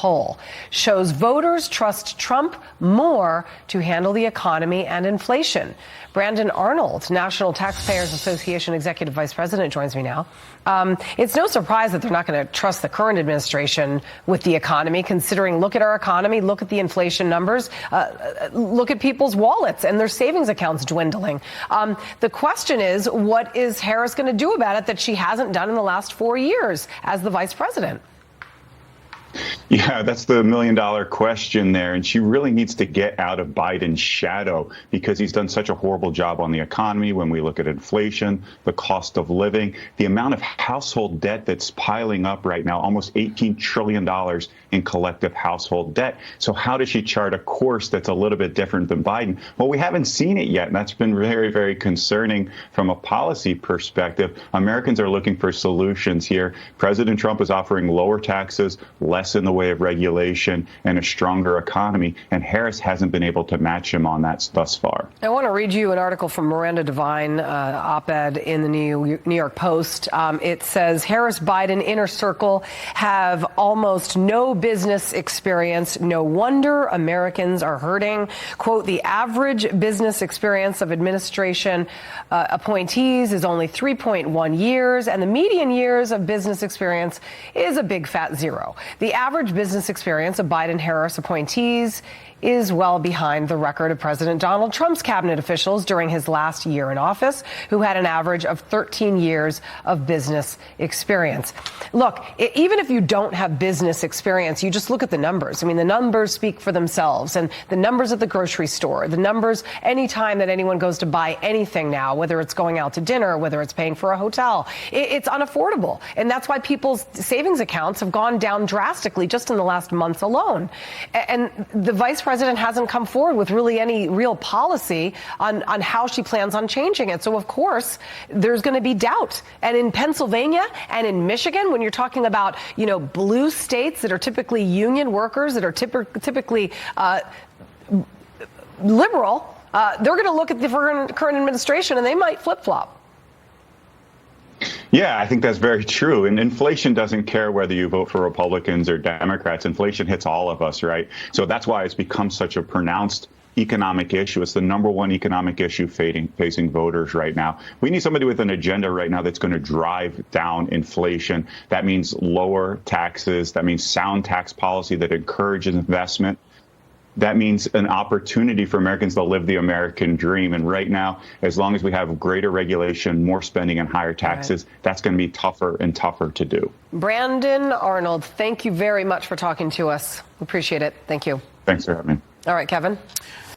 poll shows voters trust Trump more to handle the economy and inflation. Brandon Arnold, National Taxpayers Association Executive Vice President, joins me now. It's no surprise that they're not going to trust the current administration with the economy, considering, look at our economy, look at the inflation numbers, look at people's wallets and their savings accounts dwindling. The question is, what is Harris going to do about it that she hasn't done in the last 4 years as the vice president? Yeah, that's the million-dollar question there. And she really needs to get out of Biden's shadow because he's done such a horrible job on the economy. When we look at inflation, the cost of living, the amount of household debt that's piling up right now, almost $18 trillion in collective household debt. So how does she chart a course that's a little bit different than Biden? Well, we haven't seen it yet. And that's been very, very concerning from a policy perspective. Americans are looking for solutions here. President Trump is offering lower taxes, less in the way of regulation, and a stronger economy. And Harris hasn't been able to match him on that thus far. I want to read you an article from Miranda Devine, op-ed in the New York Post. It says Harris-Biden inner circle have almost no business experience. No wonder Americans are hurting. Quote, the average business experience of administration appointees is only 3.1 years, and the median years of business experience is a big fat zero. The average business experience of Biden-Harris appointees is well behind the record of President Donald Trump's cabinet officials during his last year in office, who had an average of 13 years of business experience. Look, even if you don't have business experience, you just look at the numbers. I mean, the numbers speak for themselves, and the numbers at the grocery store, the numbers anytime that anyone goes to buy anything now, whether it's going out to dinner, whether it's paying for a hotel, it's unaffordable. And that's why people's savings accounts have gone down drastically just in the last months alone. And the vice president hasn't come forward with really any real policy on how she plans on changing it. So, of course, there's going to be doubt. And in Pennsylvania and in Michigan, when you're talking about, you know, blue states that are typically union workers, that are typically liberal, they're going to look at the current administration and they might flip-flop. Yeah, I think that's very true. And inflation doesn't care whether you vote for Republicans or Democrats. Inflation hits all of us, right? So that's why it's become such a pronounced economic issue. It's the number one economic issue facing voters right now. We need somebody with an agenda right now that's going to drive down inflation. That means lower taxes. That means sound tax policy that encourages investment. That means an opportunity for Americans to live the American dream. And right now, as long as we have greater regulation, more spending, and higher taxes, that's going to be tougher and tougher to do. Brandon Arnold, thank you very much for talking to us. Appreciate it. Thank you. Thanks for having me. All right, Kevin.